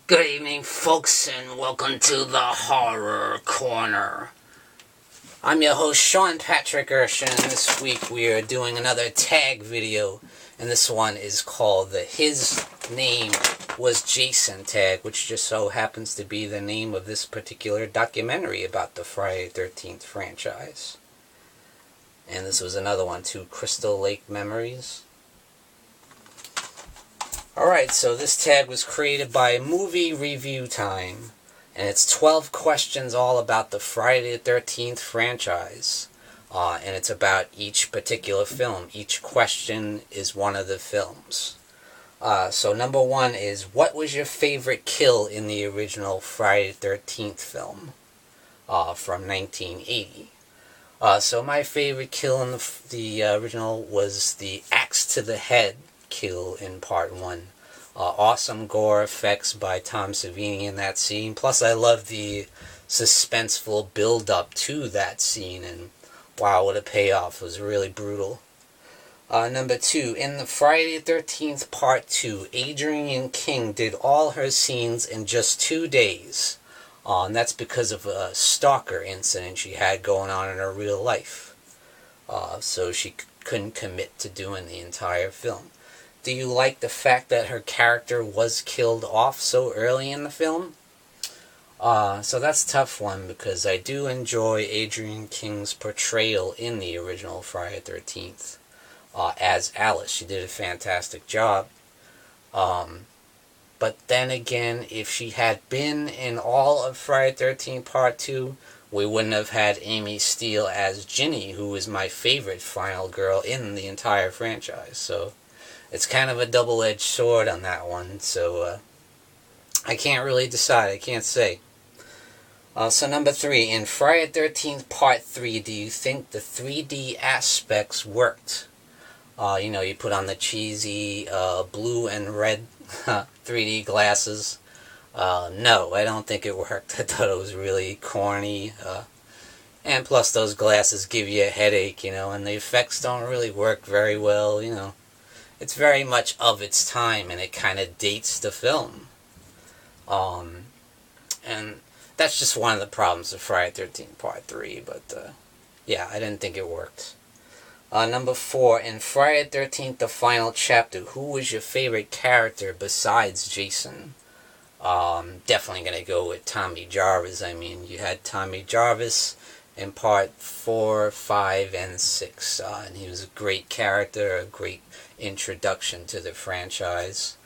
Good evening, folks, and welcome to the Horror Corner. I'm your host, Sean Patrick Erschen, and this week we are doing another tag video, and this one is called the His Name Was Jason tag, which just so happens to be the name of this particular documentary about the Friday the 13th franchise. And this was another one too, Crystal Lake Memories. Alright, so this tag was created by Movie Review Time, and it's 12 questions all about the Friday the 13th franchise, and it's about each particular film. Each question is one of the films. So number one is, what was your favorite kill in the original Friday the 13th film from 1980? So my favorite kill in the original was the axe to the head kill in part 1. Awesome gore effects by Tom Savini in that scene. Plus I love the suspenseful build-up to that scene, and wow, what a payoff. It was really brutal. Number 2, in the Friday the 13th part 2, Adrienne King did all her scenes in just 2 days. And that's because of a stalker incident she had going on in her real life. So she couldn't commit to doing the entire film. Do you like the fact that her character was killed off so early in the film? So that's a tough one, because I do enjoy Adrienne King's portrayal in the original Friday the 13th as Alice. She did a fantastic job. But then again, if she had been in all of Friday the 13th Part 2, we wouldn't have had Amy Steele as Ginny, who was my favorite final girl in the entire franchise. So it's kind of a double-edged sword on that one, so I can't really decide. I can't say. So number 3, in Friday the 13th Part 3, do you think the 3D aspects worked? You put on the cheesy blue and red 3D glasses. No, I don't think it worked. I thought it was really corny. And plus those glasses give you a headache, and the effects don't really work very well, It's very much of its time, and it kind of dates the film. And that's just one of the problems of Friday the 13th Part 3, but yeah, I didn't think it worked. Number 4, in Friday the 13th, the final chapter, who was your favorite character besides Jason? Definitely going to go with Tommy Jarvis. I mean, you had Tommy Jarvis in Part 4, 5, and 6, and he was a great character, a great introduction to the franchise,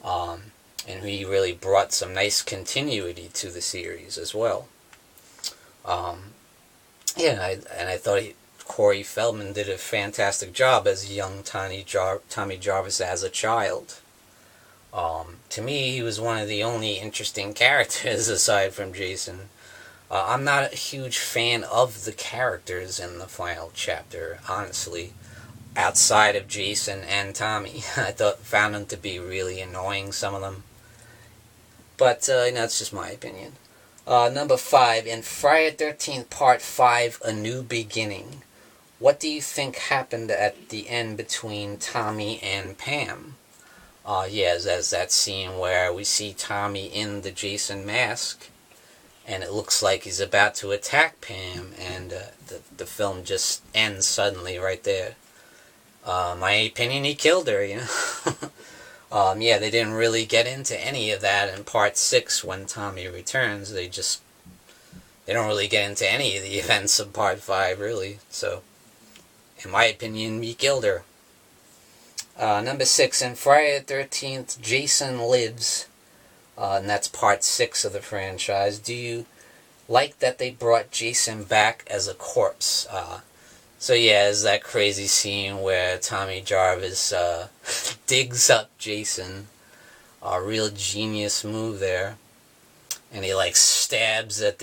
and he really brought some nice continuity to the series as well. I thought Corey Feldman did a fantastic job as young Tommy Jarvis as a child. To me, he was one of the only interesting characters aside from Jason. I'm not a huge fan of the characters in the final chapter, honestly, outside of Jason and Tommy. I found them to be really annoying, some of them. But, it's just my opinion. Number 5, in Friday the 13th Part 5, A New Beginning, what do you think happened at the end between Tommy and Pam? There's that scene where we see Tommy in the Jason mask, and it looks like he's about to attack Pam, and the film just ends suddenly right there. My opinion, he killed her, they didn't really get into any of that in Part 6 when Tommy returns. They don't really get into any of the events of Part 5, really. So, in my opinion, he killed her. Number 6, in Friday the 13th, Jason Lives, and that's Part 6 of the franchise. Do you like that they brought Jason back as a corpse? There's that crazy scene where Tommy Jarvis digs up Jason. A real genius move there. And he stabs at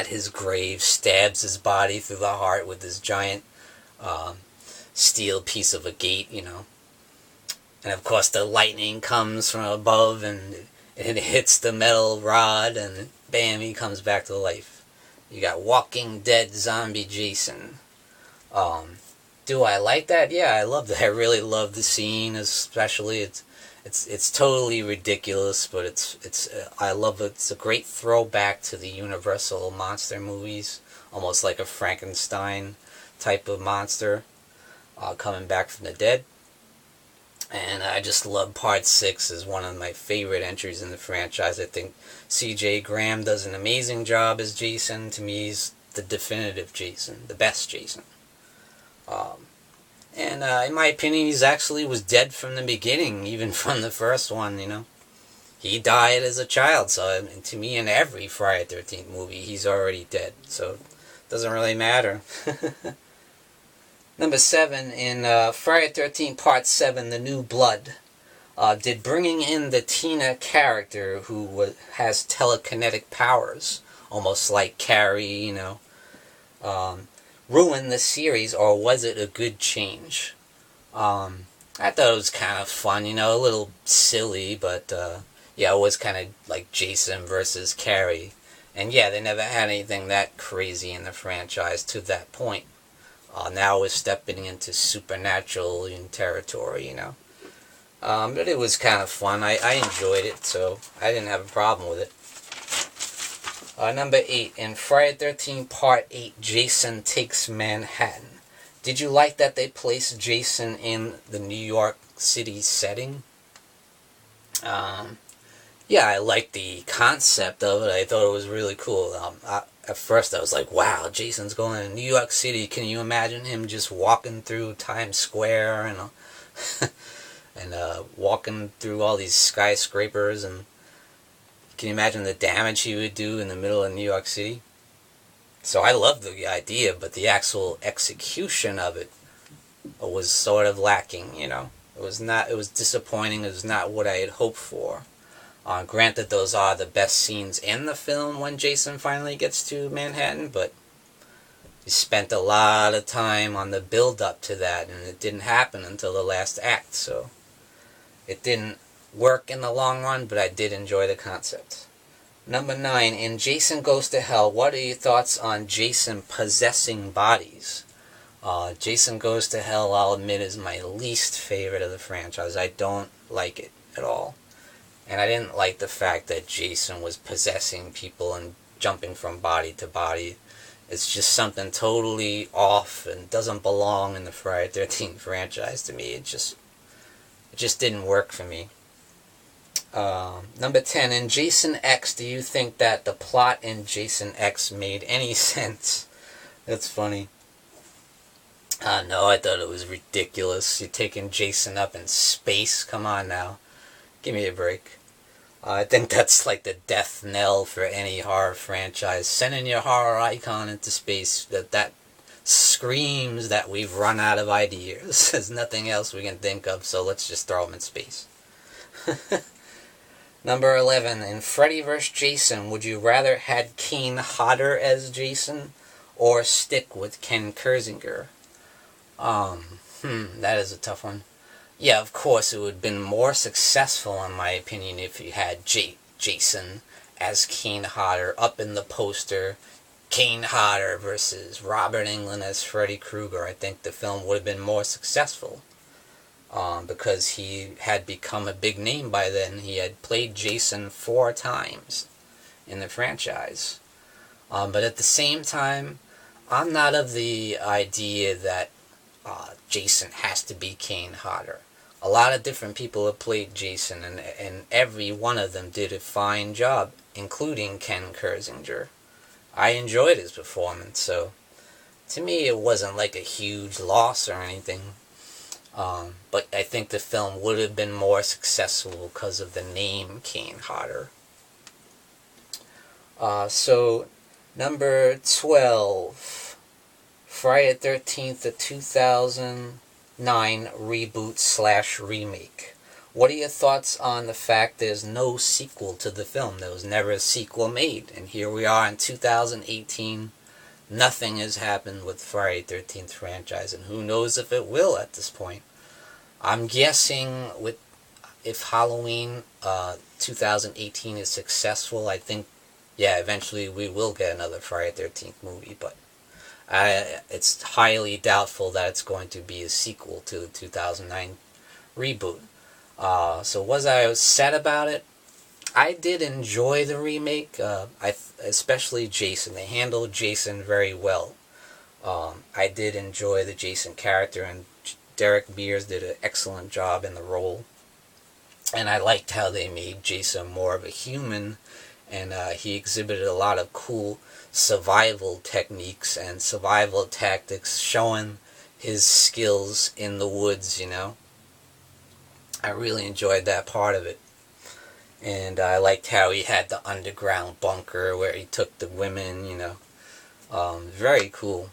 his grave, stabs his body through the heart with this giant steel piece of a gate, And of course the lightning comes from above and it hits the metal rod, and bam, he comes back to life. You got Walking Dead zombie Jason. Do I like that? Yeah, I love that. I really love the scene, especially It's totally ridiculous, but it's I love it. It's a great throwback to the Universal monster movies, almost like a Frankenstein type of monster coming back from the dead. And I just love Part 6 as one of my favorite entries in the franchise. I think C.J. Graham does an amazing job as Jason. To me, he's the definitive Jason, the best Jason. And in my opinion, he's actually was dead from the beginning, even from the first one, you know. He died as a child, so to me, in every Friday the 13th movie, he's already dead. So it doesn't really matter. Number 7, in Friday the 13th Part 7, The New Blood, did bringing in the Tina character, who has telekinetic powers, almost like Carrie, you know, ruin the series, or was it a good change? I thought it was kind of fun, you know, a little silly, but yeah, it was kind of like Jason versus Carrie. And yeah, they never had anything that crazy in the franchise to that point. Now we're stepping into supernatural territory, you know. But it was kind of fun. I enjoyed it, so I didn't have a problem with it. Number 8, in Friday the 13th Part 8, Jason Takes Manhattan. Did you like that they placed Jason in the New York City setting? Yeah, I liked the concept of it. I thought it was really cool. At first I was like, wow, Jason's going to New York City. Can you imagine him just walking through Times Square and and walking through all these skyscrapers, and can you imagine the damage he would do in the middle of New York City? So I loved the idea, but the actual execution of it was sort of lacking, you know. It was disappointing. It was not what I had hoped for. Granted, those are the best scenes in the film when Jason finally gets to Manhattan, but he spent a lot of time on the build-up to that, and it didn't happen until the last act, so it didn't work in the long run, but I did enjoy the concept. Number 9, in Jason Goes to Hell, what are your thoughts on Jason possessing bodies? Jason Goes to Hell, I'll admit, is my least favorite of the franchise. I don't like it at all. And I didn't like the fact that Jason was possessing people and jumping from body to body. It's just something totally off and doesn't belong in the Friday the 13th franchise to me. It just didn't work for me. Number 10, in Jason X, do you think that the plot in Jason X made any sense? That's funny. No, I thought it was ridiculous. You're taking Jason up in space. Come on now. Give me a break. I think that's like the death knell for any horror franchise. Sending your horror icon into space, that screams that we've run out of ideas. There's nothing else we can think of, so let's just throw them in space. Number 11, in Freddy vs. Jason, would you rather had Kane Hodder as Jason or stick with Ken Kirzinger? That is a tough one. Yeah, of course, it would have been more successful, in my opinion, if you had Jason as Kane Hodder up in the poster. Kane Hodder versus Robert Englund as Freddy Krueger. I think the film would have been more successful because he had become a big name by then. He had played Jason 4 times in the franchise. But at the same time, I'm not of the idea that Jason has to be Kane Hodder. A lot of different people have played Jason, and every one of them did a fine job, including Ken Kirzinger. I enjoyed his performance, so to me it wasn't like a huge loss or anything. But I think the film would have been more successful because of the name Kane Hodder. So, number 12, Friday the 13th, the 2009 reboot/remake. What are your thoughts on the fact there's no sequel to the film? There was never a sequel made, and here we are in 2018. Nothing has happened with Friday the 13th franchise, and who knows if it will at this point. I'm guessing if Halloween 2018 is successful, I think, yeah, eventually we will get another Friday the 13th movie, but it's highly doubtful that it's going to be a sequel to the 2009 reboot. So was I sad about it? I did enjoy the remake, especially Jason. They handled Jason very well. I did enjoy the Jason character, and Derek Mears did an excellent job in the role. And I liked how they made Jason more of a human, and he exhibited a lot of cool survival techniques and survival tactics, showing his skills in the woods, you know. I really enjoyed that part of it. And I liked how he had the underground bunker where he took the women, you know. Very cool.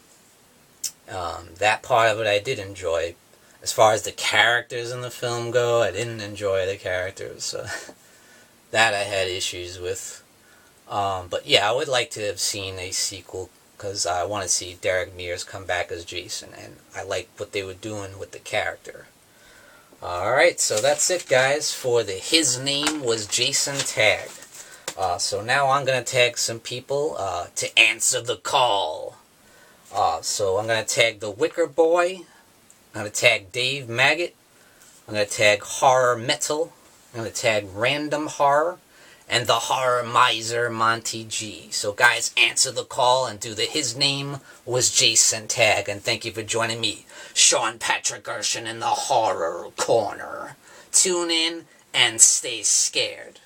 That part of it I did enjoy. As far as the characters in the film go, I didn't enjoy the characters. So that I had issues with. But yeah, I would like to have seen a sequel, because I want to see Derek Mears come back as Jason, and I like what they were doing with the character. Alright, so that's it, guys, for the His Name Was Jason tag. So now I'm going to tag some people to answer the call. So I'm going to tag TheWickerBoy. I'm going to tag Dave Maggot. I'm going to tag HorrorMetal. I'm going to tag Random Horror. And the Horror Miser Monty G. So guys, answer the call and do the His Name Was Jason tag. And thank you for joining me, Sean Patrick Erschen, in the Horror Corner. Tune in and stay scared.